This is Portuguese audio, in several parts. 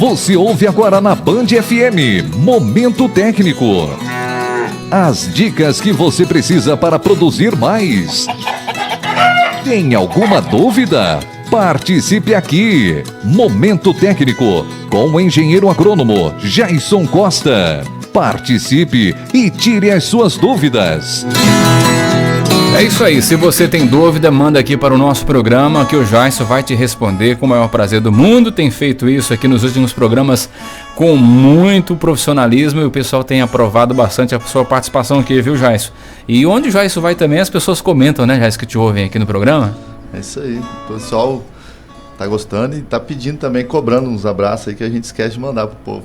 Você ouve agora na Band FM, Momento Técnico. As dicas que você precisa para produzir mais. Tem alguma dúvida? Participe aqui. Momento Técnico, com o engenheiro agrônomo Jason Costa. Participe e tire as suas dúvidas. É isso aí, se você tem dúvida, manda aqui para o nosso programa que o Jason vai te responder com o maior prazer do mundo. Tem feito isso aqui nos últimos programas com muito profissionalismo e o pessoal tem aprovado bastante a sua participação aqui, viu, Jason? E onde o Jason vai também, as pessoas comentam, né, Jason, que te ouvem aqui no programa? É isso aí, o pessoal tá gostando e tá pedindo também, cobrando uns abraços aí que a gente esquece de mandar pro povo.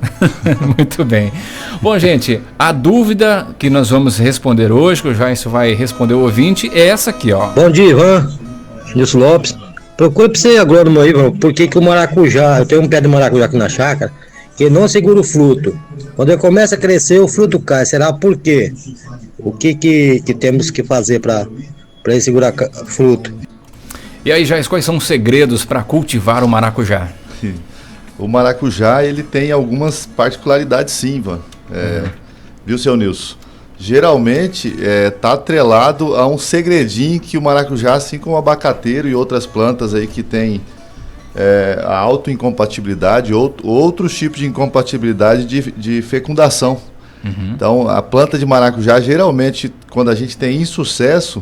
Muito bem. Bom, gente, a dúvida que nós vamos responder hoje, que o Jason vai responder o ouvinte, é essa aqui, ó. Bom dia, Ivan. Nilson Lopes. Procura pra você agrônomo aí, Ivan, por que o maracujá, eu tenho um pé de maracujá aqui na chácara, que não segura o fruto. Quando ele começa a crescer, o fruto cai. Será por quê? O que temos que fazer para ele segurar fruto? E aí, Jason, quais são os segredos para cultivar o maracujá? O maracujá, ele tem algumas particularidades sim, Ivan. Viu, seu Nilson? Geralmente, tá atrelado a um segredinho que o maracujá, assim como o abacateiro e outras plantas aí que tem a autoincompatibilidade, outros tipos de incompatibilidade de fecundação. Então, a planta de maracujá, geralmente, quando a gente tem insucesso,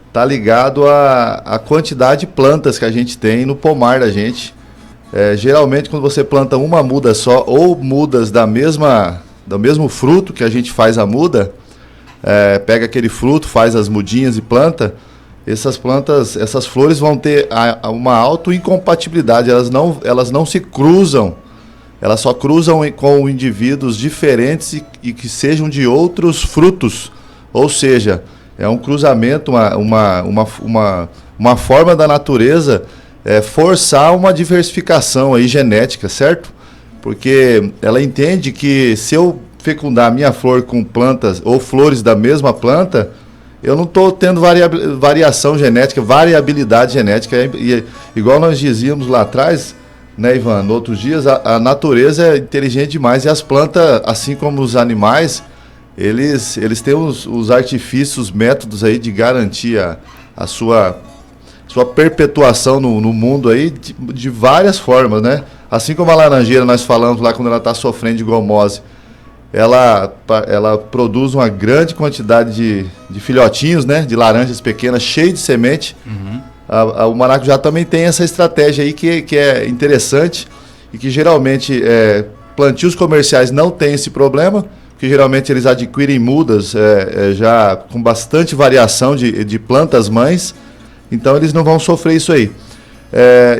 está ligado à quantidade de plantas que a gente tem no pomar da gente. Geralmente, quando você planta uma muda só, ou mudas do mesmo fruto que a gente faz a muda, pega aquele fruto, faz as mudinhas e planta, essas flores vão ter uma autoincompatibilidade, elas não se cruzam, elas só cruzam com indivíduos diferentes e que sejam de outros frutos, ou seja, é um cruzamento, uma forma da natureza forçar uma diversificação aí genética, certo? Porque ela entende que se eu fecundar a minha flor com plantas ou flores da mesma planta, eu não estou tendo variação genética, variabilidade genética. E, igual nós dizíamos lá atrás, né, Ivan, no outros dias, a natureza é inteligente demais e as plantas, assim como os animais, eles têm os artifícios, métodos aí de garantir a sua perpetuação no mundo aí de várias formas, né? Assim como a laranjeira, nós falamos lá quando ela está sofrendo de gomose, ela produz uma grande quantidade de filhotinhos, né? De laranjas pequenas, cheias de semente. O maracujá também tem essa estratégia aí que é interessante e que geralmente plantios comerciais não têm esse problema, que geralmente eles adquirem mudas já com bastante variação de plantas mães, então eles não vão sofrer isso aí.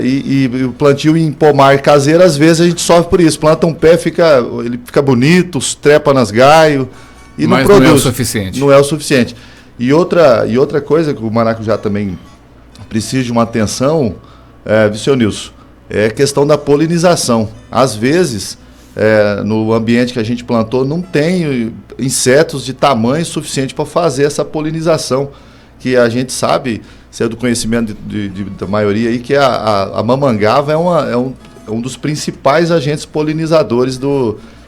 E o plantio em pomar caseiro, às vezes a gente sofre por isso, planta um pé, ele fica bonito, trepa nas galhos e não produz. Não é o suficiente. Não é o suficiente. E outra coisa que o maracujá também precisa de uma atenção, seu Nilson, é a questão da polinização. Às vezes, no ambiente que a gente plantou, não tem insetos de tamanho suficiente para fazer essa polinização, que a gente sabe, se é do conhecimento da maioria aí, que a mamangava é um dos principais agentes polinizadores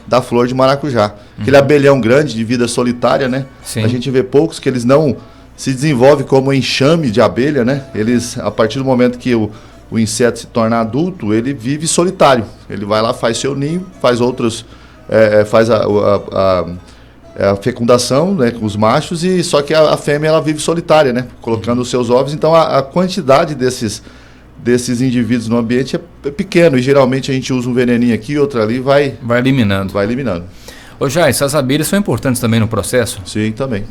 da flor de maracujá. Aquele abelhão grande de vida solitária, né? Sim. A gente vê poucos que eles não se desenvolvem como enxame de abelha, né? Eles, a partir do momento que o inseto se torna adulto, ele vive solitário. Ele vai lá, faz seu ninho, faz outros, faz a fecundação, né, com os machos, e só que a fêmea ela vive solitária, né? Colocando os seus ovos. Então a quantidade desses indivíduos no ambiente é pequeno, e geralmente a gente usa um veneninho aqui, outro ali, vai eliminando. Ô Jason, as abelhas são importantes também no processo? Sim, também.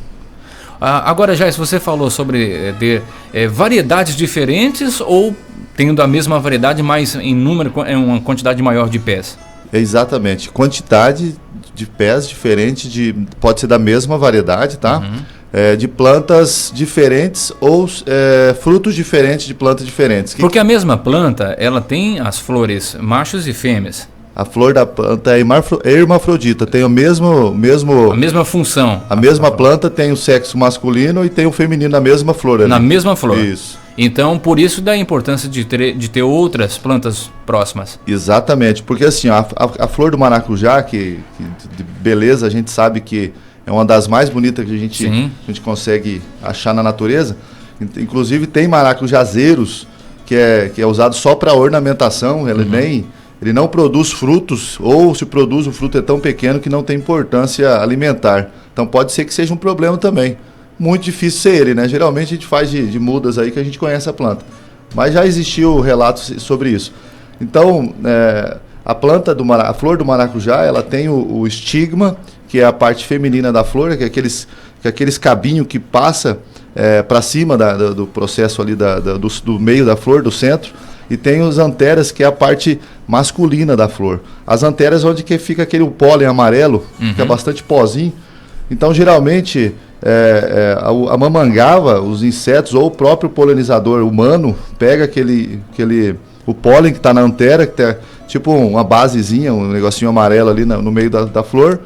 Agora, Jason, você falou sobre variedades diferentes ou tendo a mesma variedade, mas em número, uma quantidade maior de pés? Exatamente. Quantidade de pés diferente, pode ser da mesma variedade, tá? De plantas diferentes ou frutos diferentes de plantas diferentes. Porque a mesma planta, ela tem as flores machos e fêmeas. A flor da planta é hermafrodita, tem a mesma função. A mesma planta tem o sexo masculino e tem o feminino na mesma flor. Ali. Na mesma flor. Isso. Então, por isso da importância de ter outras plantas próximas. Exatamente, porque assim, a flor do maracujá, que de beleza, a gente sabe que é uma das mais bonitas que a gente consegue achar na natureza. Inclusive tem maracujazeiros que é usado só para ornamentação, ele não produz frutos, ou se produz, o fruto é tão pequeno que não tem importância alimentar. Então pode ser que seja um problema também. Muito difícil ser ele, né? Geralmente a gente faz de mudas aí que a gente conhece a planta. Mas já existiu relatos sobre isso. Então, a flor do maracujá, ela tem o estigma, que é a parte feminina da flor, que é aqueles cabinhos que passa para cima do processo ali do meio da flor, do centro. E tem os anteras, que é a parte masculina da flor. As anteras onde que fica aquele pólen amarelo, fica bastante pozinho. Então, geralmente, a mamangava, os insetos ou o próprio polinizador humano, pega o pólen que está na antera, que tem tipo uma basezinha, um negocinho amarelo ali no meio da flor,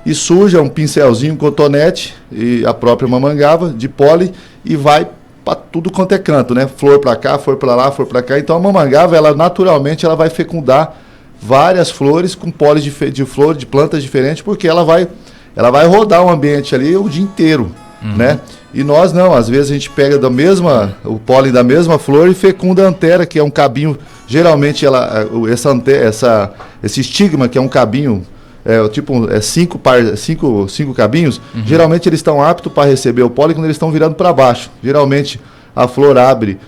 e suja um pincelzinho, um cotonete, e a própria mamangava de pólen, e vai para tudo quanto é canto, né? Flor para cá, flor para lá, flor para cá. Então a mamangava, ela naturalmente vai fecundar várias flores com pólen de plantas diferentes, porque ela vai rodar o ambiente ali o dia inteiro, né? E nós não, às vezes a gente pega o pólen da mesma flor e fecunda a antera, que é um cabinho, geralmente esse estigma, que é um cabinho, cinco cabinhos, geralmente eles estão aptos para receber o pólen quando eles estão virando para baixo. Geralmente a flor abre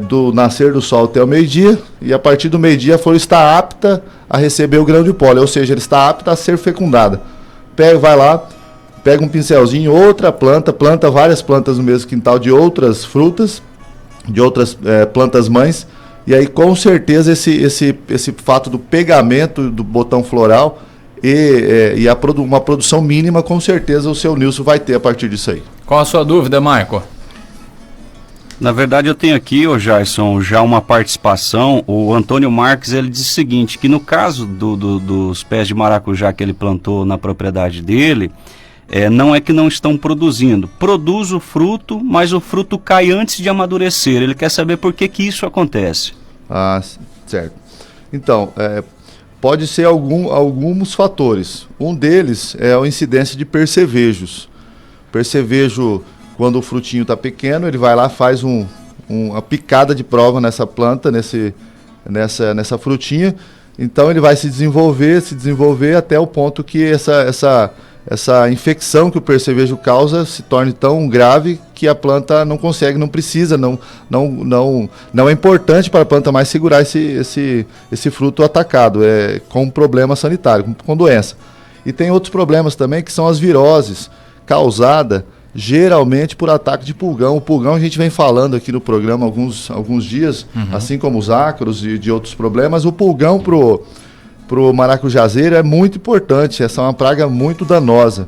do nascer do sol até o meio-dia, e a partir do meio-dia a flor está apta a receber o grão de pólen, ou seja, ela está apta a ser fecundada. Vai lá, pega um pincelzinho, planta várias plantas no mesmo quintal de outras frutas, de outras plantas mães, e aí com certeza esse fato do pegamento do botão floral e uma produção mínima, com certeza o seu Nilson vai ter a partir disso aí. Qual a sua dúvida, Michael? Na verdade, eu tenho aqui, Jason, já uma participação. O Antônio Marques, ele diz o seguinte, que no caso dos pés de maracujá que ele plantou na propriedade dele, não é que não estão produzindo. Produz o fruto, mas o fruto cai antes de amadurecer. Ele quer saber por que isso acontece. Ah, certo. Então, pode ser alguns fatores. Um deles é a incidência de percevejos. Percevejo, quando o frutinho está pequeno, ele vai lá, faz uma picada de prova nessa planta, nessa frutinha. Então ele vai se desenvolver até o ponto que essa infecção que o percevejo causa se torne tão grave que a planta não consegue, não precisa, não é importante para a planta mais segurar esse fruto atacado, com problema sanitário, com doença. E tem outros problemas também, que são as viroses, causadas geralmente por ataque de pulgão. O pulgão a gente vem falando aqui no programa há alguns dias, assim como os ácaros e de outros problemas. O pulgão pro maracujazeiro é muito importante, essa é uma praga muito danosa.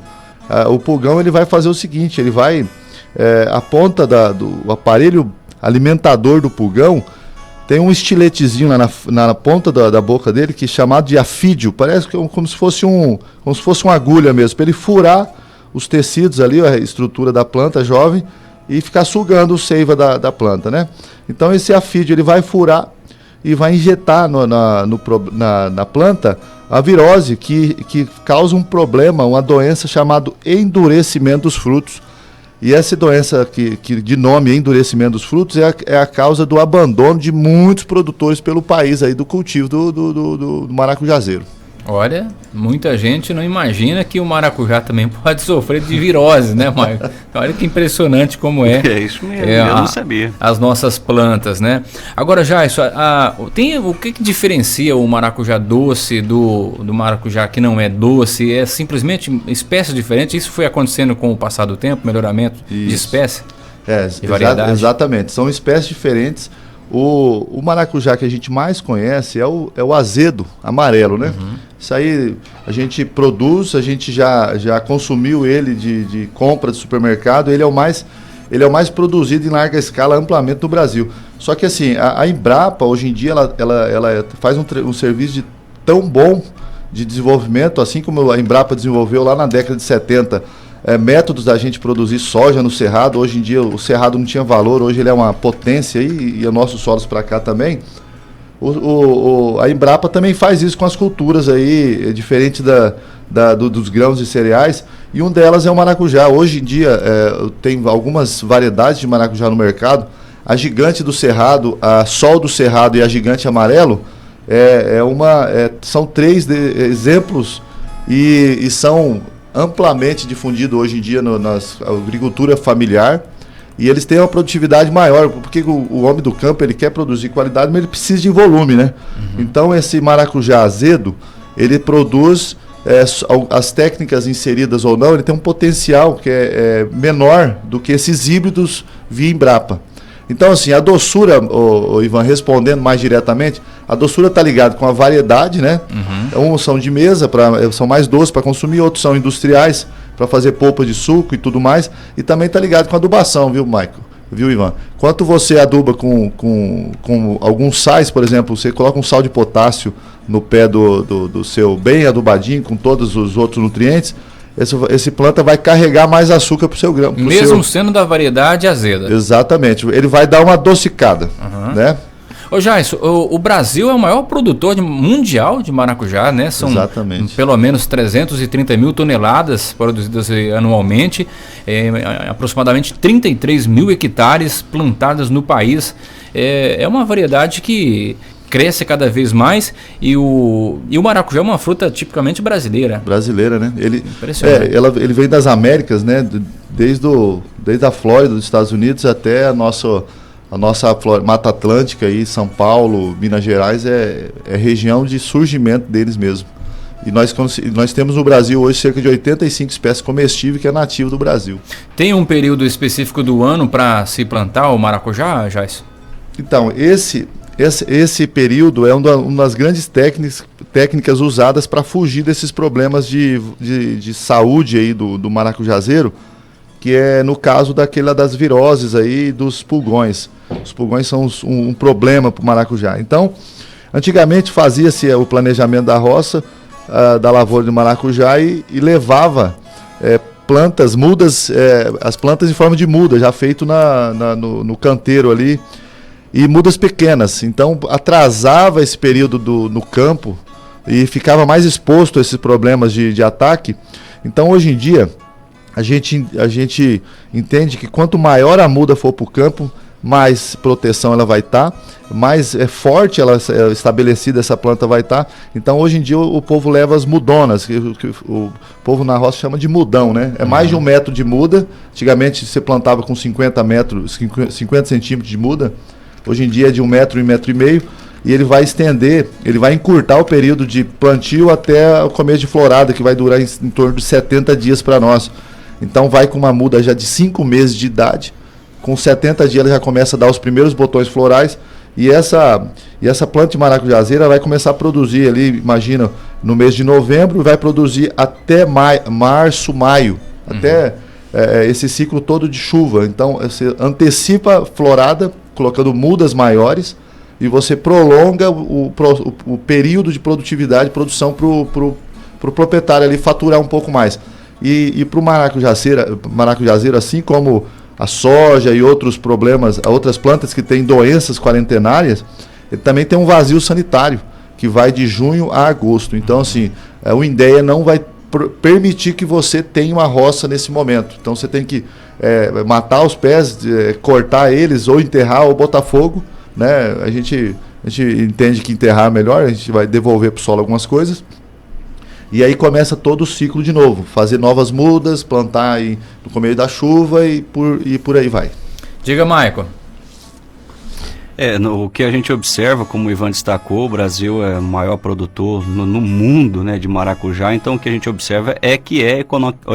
O pulgão ele vai fazer o seguinte, ele vai, a ponta do aparelho alimentador do pulgão, tem um estiletezinho lá na ponta da boca dele, que é chamado de afídio, parece como se fosse uma agulha mesmo, para ele furar os tecidos ali, a estrutura da planta jovem, e ficar sugando o seiva da planta, né? Então esse afídio ele vai furar e vai injetar na planta a virose, que causa um problema, uma doença chamada endurecimento dos frutos. E essa doença, que de nome endurecimento dos frutos, é a causa do abandono de muitos produtores pelo país aí do cultivo do maracujazeiro. Olha, muita gente não imagina que o maracujá também pode sofrer de virose, né, Maicon? Olha que impressionante como é. É isso mesmo, eu não sabia. As nossas plantas, né? Agora, Jason, o que diferencia o maracujá doce do maracujá que não é doce? É simplesmente espécie diferente? Isso foi acontecendo com o passar do tempo, melhoramento de espécie? Exatamente. São espécies diferentes. O maracujá que a gente mais conhece é o azedo amarelo, né? Isso aí a gente produz, a gente já consumiu ele de compra de supermercado, ele é o mais produzido em larga escala, amplamente no Brasil. Só que assim, a Embrapa hoje em dia ela faz um serviço de tão bom de desenvolvimento, assim como a Embrapa desenvolveu lá na década de 70, métodos da gente produzir soja no cerrado. Hoje em dia o cerrado não tinha valor, hoje ele é uma potência aí, e os nossos solos para cá também. A Embrapa também faz isso com as culturas aí, diferente dos grãos e cereais, e um delas é o maracujá. Hoje em dia tem algumas variedades de maracujá no mercado. A Gigante do Cerrado, a Sol do Cerrado e a Gigante Amarelo são 3 exemplos e são amplamente difundidos hoje em dia na agricultura familiar, e eles têm uma produtividade maior, porque o homem do campo ele quer produzir qualidade, mas ele precisa de volume, né? Então esse maracujá azedo, ele produz, as técnicas inseridas ou não, ele tem um potencial que é menor do que esses híbridos via Embrapa. Então, assim, a doçura, Ivan, respondendo mais diretamente, a doçura está ligada com a variedade, né? Uns são de mesa, são mais doces para consumir, outros são industriais, para fazer polpa de suco e tudo mais. E também está ligado com a adubação, viu, viu, Ivan? Quanto você aduba com alguns sais, por exemplo, você coloca um sal de potássio no pé do seu bem adubadinho, com todos os outros nutrientes, esse planta vai carregar mais açúcar para o seu grão. Mesmo sendo da variedade azeda. Exatamente. Ele vai dar uma adocicada, né? Ô Jairson, o Brasil é o maior produtor mundial de maracujá, né? São pelo menos 330 mil toneladas produzidas anualmente, aproximadamente 33 mil hectares plantados no país. É uma variedade que cresce cada vez mais, e o maracujá é uma fruta tipicamente brasileira. Brasileira, né? Ele vem das Américas, né? Desde a Flórida, dos Estados Unidos, até a nossa Mata Atlântica, aí, São Paulo, Minas Gerais, é região de surgimento deles mesmo. E nós temos no Brasil hoje cerca de 85 espécies comestíveis que é nativo do Brasil. Tem um período específico do ano para se plantar o maracujá, Jairson? Então, esse período é uma das grandes técnicas usadas para fugir desses problemas de saúde aí do maracujazeiro, que é no caso das viroses aí, dos pulgões. Os pulgões são um problema para o maracujá. Então, antigamente fazia-se o planejamento da roça, da lavoura de maracujá, e levava mudas, as plantas em forma de muda, já feito no canteiro ali, e mudas pequenas. Então atrasava esse período no campo e ficava mais exposto a esses problemas de ataque. Então hoje em dia a gente entende que quanto maior a muda for para o campo, mais proteção ela vai estar, mais forte ela estabelecida essa planta vai estar. Então hoje em dia o povo leva as mudonas, que o povo na roça chama de mudão, né? É mais de 1 metro de muda. Antigamente você plantava com 50 centímetros de muda. Hoje em dia é de 1 metro, 1,5 metros, e ele vai estender, ele vai encurtar o período de plantio até o começo de florada, que vai durar em torno de 70 dias para nós. Então vai com uma muda já de 5 meses de idade, com 70 dias ela já começa a dar os primeiros botões florais, e essa planta de maracujazeira vai começar a produzir ali, imagina, no mês de novembro, vai produzir até março, maio, até esse ciclo todo de chuva. Então você antecipa a florada, colocando mudas maiores, e você prolonga o período de produtividade, produção para o proprietário ali faturar um pouco mais. E para o maracujazeiro, assim como a soja e outros problemas, outras plantas que têm doenças quarentenárias, ele também tem um vazio sanitário, que vai de junho a agosto. Então, assim, o INDEA não vai permitir que você tenha uma roça nesse momento. Então você tem que matar os pés, cortar eles, ou enterrar, ou botar fogo, né? A gente entende que enterrar é melhor, a gente vai devolver para o solo algumas coisas, e aí começa todo o ciclo de novo, fazer novas mudas, plantar no começo da chuva e por aí vai. Diga, Maicon. O que a gente observa, como o Ivan destacou, o Brasil é o maior produtor no mundo, né, de maracujá. Então o que a gente observa é que é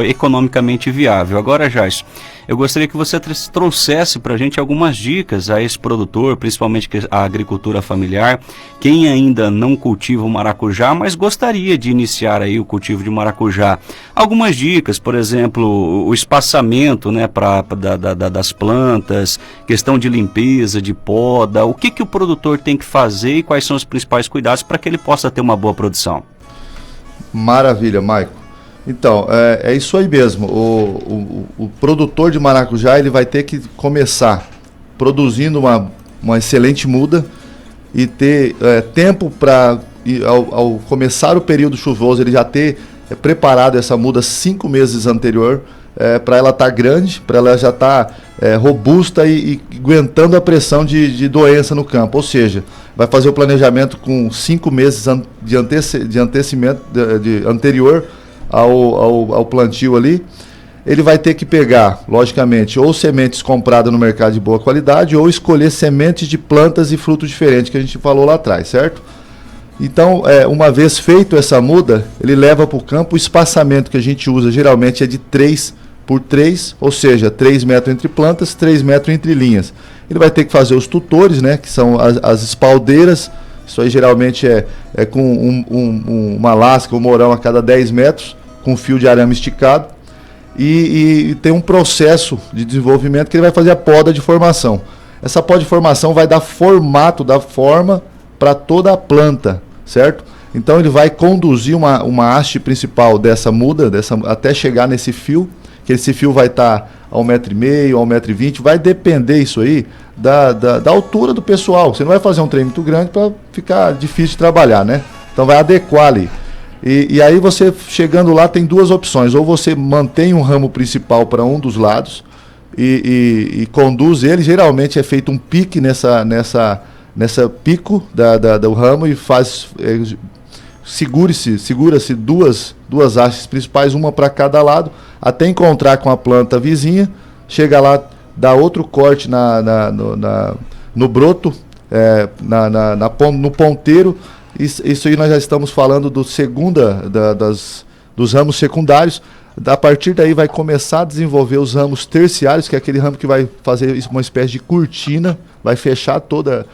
economicamente viável. Agora, Jairson, eu gostaria que você trouxesse para a gente algumas dicas a esse produtor, principalmente a agricultura familiar, quem ainda não cultiva o maracujá, mas gostaria de iniciar aí o cultivo de maracujá. Algumas dicas, por exemplo, o espaçamento, né, das plantas, questão de limpeza, de poda, o que o produtor tem que fazer e quais são os principais cuidados para que ele possa ter uma boa produção. Maravilha, Maico. Então, é isso aí mesmo. O produtor de maracujá, ele vai ter que começar produzindo uma excelente muda e ter tempo para, ao começar o período chuvoso, ele já ter preparado essa muda 5 meses anterior, para ela estar grande, para ela já estar robusta e aguentando a pressão de doença no campo. Ou seja, vai fazer o planejamento com 5 meses de antecimento anterior ao plantio ali. Ele vai ter que pegar, logicamente, ou sementes compradas no mercado de boa qualidade, ou escolher sementes de plantas e frutos diferentes, que a gente falou lá atrás, certo? Então, uma vez feito essa muda, ele leva para o campo. O espaçamento que a gente usa geralmente é de 3 por 3, ou seja, 3 metros entre plantas, 3 metros entre linhas. Ele vai ter que fazer os tutores, né, que são as espaldeiras. Isso aí geralmente é com uma lasca, um morão a cada 10 metros, com fio de arame esticado. E tem um processo de desenvolvimento que ele vai fazer a poda de formação. Essa poda de formação vai dar formato, dar forma para toda a planta, certo? Então ele vai conduzir uma haste principal dessa muda, até chegar nesse fio, que esse fio vai estar a 1,5 m, a 1,20 m, vai depender isso aí da altura do pessoal. Você não vai fazer um trem muito grande para ficar difícil de trabalhar, né? Então vai adequar ali. E aí você, chegando lá, tem duas opções. Ou você mantém um ramo principal para um dos lados e conduz ele. Geralmente é feito um pique nessa pico do ramo e faz... segura-se duas hastes principais, uma para cada lado, até encontrar com a planta vizinha. Chega lá, dá outro corte no broto, no ponteiro. Isso aí nós já estamos falando dos ramos secundários. A partir daí vai começar a desenvolver os ramos terciários, que é aquele ramo que vai fazer uma espécie de cortina, vai fechar toda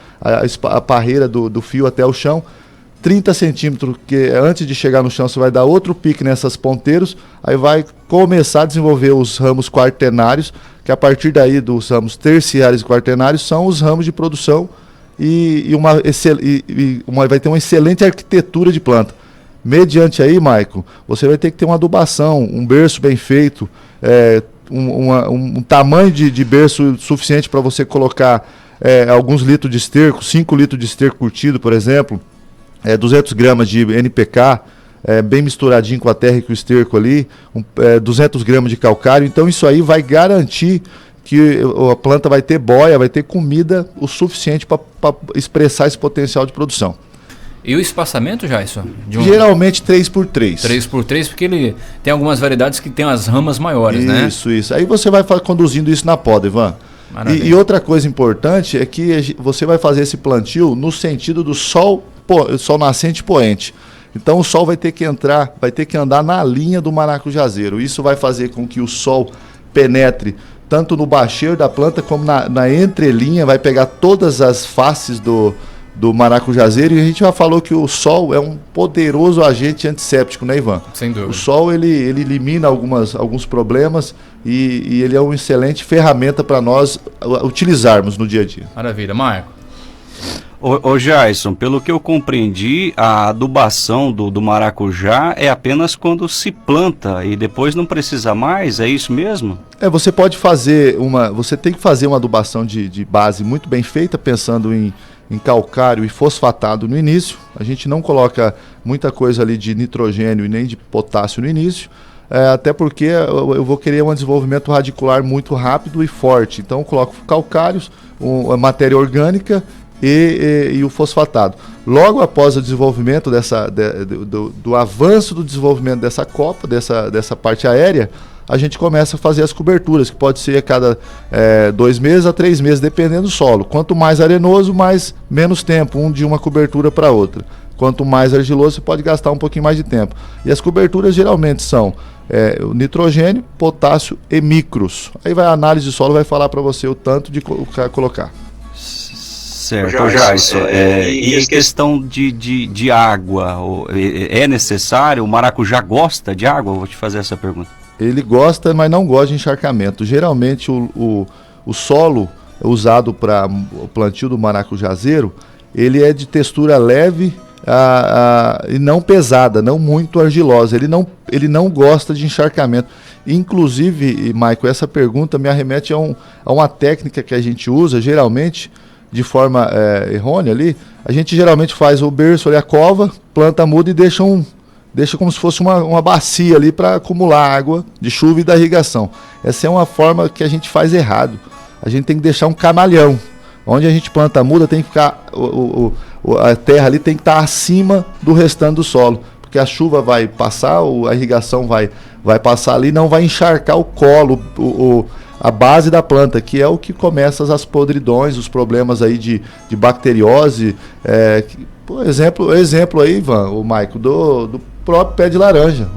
a parreira do fio até o chão. 30 centímetros, que antes de chegar no chão você vai dar outro pique nessas ponteiros, aí vai começar a desenvolver os ramos quaternários, que a partir daí dos ramos terciários e quaternários são os ramos de produção vai ter uma excelente arquitetura de planta. Mediante aí, Maico, você vai ter que ter uma adubação, um berço bem feito, um tamanho de berço suficiente para você colocar alguns litros de esterco, 5 litros de esterco curtido, por exemplo, 200 gramas de NPK, bem misturadinho com a terra e com o esterco ali, 200 gramas de calcário. Então isso aí vai garantir que a planta vai ter boia, vai ter comida o suficiente para expressar esse potencial de produção. E o espaçamento, Jason? Geralmente 3 por 3. 3 por 3, porque ele tem algumas variedades que tem as ramas maiores, né? Isso. Aí você vai conduzindo isso na poda, Ivan. E outra coisa importante é que você vai fazer esse plantio no sentido do sol nascente e poente. Então o sol vai ter que andar na linha do maracujazeiro. Isso vai fazer com que o sol penetre tanto no bacheiro da planta como na entrelinha, vai pegar todas as faces do maracujazeiro. E a gente já falou que o sol é um poderoso agente antisséptico, né, Ivan? Sem dúvida. O sol ele elimina alguns problemas e ele é uma excelente ferramenta para nós utilizarmos no dia a dia. Maravilha. Marco? Ô Jason, pelo que eu compreendi, a adubação do maracujá é apenas quando se planta e depois não precisa mais, é isso mesmo? Você pode você tem que fazer uma adubação de base muito bem feita, pensando em calcário e fosfatado no início. A gente não coloca muita coisa ali de nitrogênio e nem de potássio no início, até porque eu vou querer um desenvolvimento radicular muito rápido e forte. Então eu coloco calcários, a matéria orgânica e o fosfatado. Logo após o desenvolvimento do avanço do desenvolvimento dessa copa, dessa parte aérea, a gente começa a fazer as coberturas, que pode ser a cada 2 meses a 3 meses, dependendo do solo. Quanto mais arenoso, menos tempo, de uma cobertura para outra. Quanto mais argiloso, você pode gastar um pouquinho mais de tempo. E as coberturas geralmente são o nitrogênio, potássio e micros. Aí vai a análise de solo, vai falar para você o tanto de colocar. Certo, Jairson. E a questão de água, é necessário? O maracujá gosta de água? Eu vou te fazer essa pergunta. Ele gosta, mas não gosta de encharcamento. Geralmente o solo usado para o plantio do maracujazeiro, ele é de textura leve e não pesada, não muito argilosa. Ele não gosta de encharcamento. Inclusive, Maico, essa pergunta me arremete a uma técnica que a gente usa, geralmente, de forma errônea ali. A gente geralmente faz o berço ali, a cova, planta a muda e deixa como se fosse uma bacia ali para acumular água de chuva e da irrigação. Essa é uma forma que a gente faz errado. A gente tem que deixar um camalhão. Onde a gente planta a muda tem que ficar, a terra ali tem que estar acima do restante do solo, porque a chuva vai passar, a irrigação vai passar ali, não vai encharcar o colo, a base da planta, que é o que começa as podridões, os problemas aí de bacteriose. Por exemplo aí, Ivan, o Maico, do próprio pé de laranja.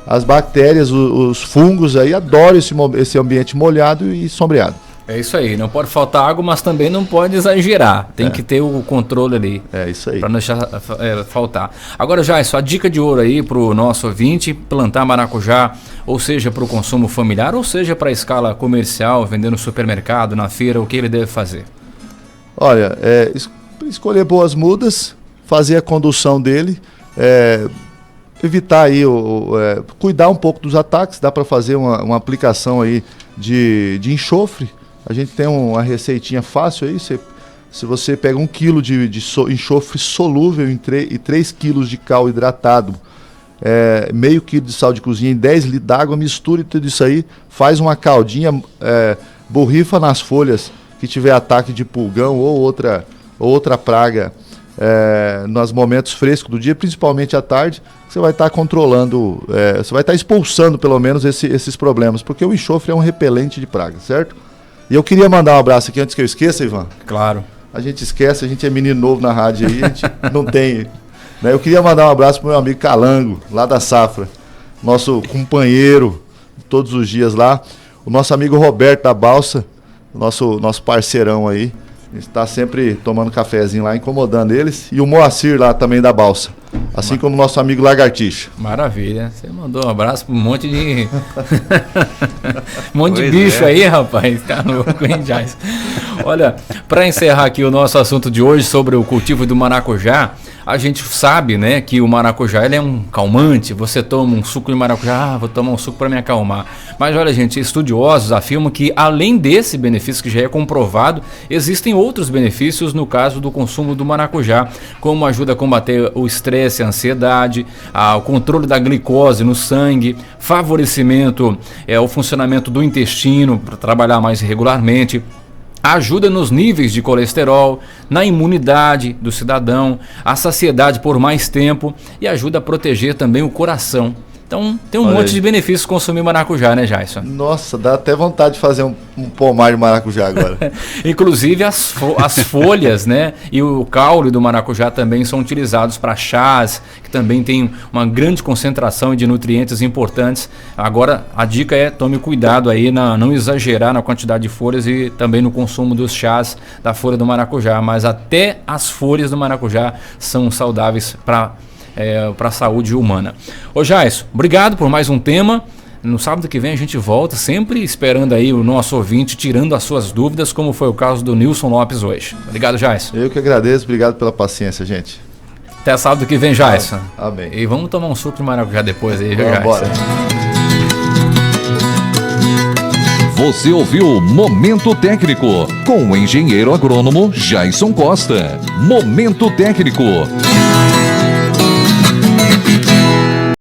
As bactérias, os fungos aí adoram esse ambiente molhado e sombreado. É isso aí, não pode faltar água, mas também não pode exagerar. Tem que ter o controle ali. É isso aí. Para não deixar faltar. Agora, Jairson, a dica de ouro aí para o nosso ouvinte: plantar maracujá, ou seja, para o consumo familiar, ou seja, para a escala comercial, vender no supermercado, na feira, o que ele deve fazer? Olha, escolher boas mudas, fazer a condução dele, evitar aí, cuidar um pouco dos ataques. Dá para fazer uma aplicação aí de enxofre. A gente tem uma receitinha fácil aí. Se você pega 1 kg de enxofre solúvel e 3 kg de cal hidratado, meio quilo de sal de cozinha em 10 litros d'água, misture tudo isso aí, faz uma caldinha, borrifa nas folhas que tiver ataque de pulgão ou outra praga nos momentos frescos do dia, principalmente à tarde. Você vai estar controlando, você vai estar expulsando pelo menos esses problemas, porque o enxofre é um repelente de praga, certo? E eu queria mandar um abraço aqui antes que eu esqueça, Ivan. Claro. A gente esquece, a gente é menino novo na rádio aí, a gente não tem. Né? Eu queria mandar um abraço pro meu amigo Calango, lá da Safra, nosso companheiro todos os dias lá, o nosso amigo Roberto da Balsa, nosso parceirão aí. A gente está sempre tomando cafezinho lá, incomodando eles. E o Moacir lá também da Balsa. Assim como o nosso amigo Lagartixa. Maravilha. Você mandou um abraço para um monte de... um monte de bicho aí, rapaz. Tá louco, hein, Jairson? Olha, para encerrar aqui o nosso assunto de hoje sobre o cultivo do maracujá, a gente sabe, né, que o maracujá ele é um calmante. Você toma um suco de maracujá, vou tomar um suco para me acalmar. Mas olha, gente, estudiosos afirmam que além desse benefício que já é comprovado, existem outros benefícios no caso do consumo do maracujá, como ajuda a combater o estresse, a ansiedade, o controle da glicose no sangue, favorecimento ao funcionamento do intestino para trabalhar mais regularmente, ajuda nos níveis de colesterol, na imunidade do cidadão, a saciedade por mais tempo e ajuda a proteger também o coração. Então tem um monte de benefícios consumir maracujá, né, Jairson? Nossa, dá até vontade de fazer um pomar de maracujá agora. Inclusive as folhas, né, e o caule do maracujá também são utilizados para chás, que também tem uma grande concentração de nutrientes importantes. Agora a dica é tome cuidado aí não exagerar na quantidade de folhas e também no consumo dos chás da folha do maracujá, mas até as folhas do maracujá são saudáveis para a saúde humana. Ô Jairson, obrigado por mais um tema. No sábado que vem a gente volta, sempre esperando aí o nosso ouvinte, tirando as suas dúvidas, como foi o caso do Nilson Lopes hoje. Obrigado, Jairson. Eu que agradeço, obrigado pela paciência, gente. Até sábado que vem, Jairson. Amém. E vamos tomar um suco de maracujá depois aí, Jairson. Bora. Você ouviu Momento Técnico, com o engenheiro agrônomo Jairson Costa. Momento Técnico.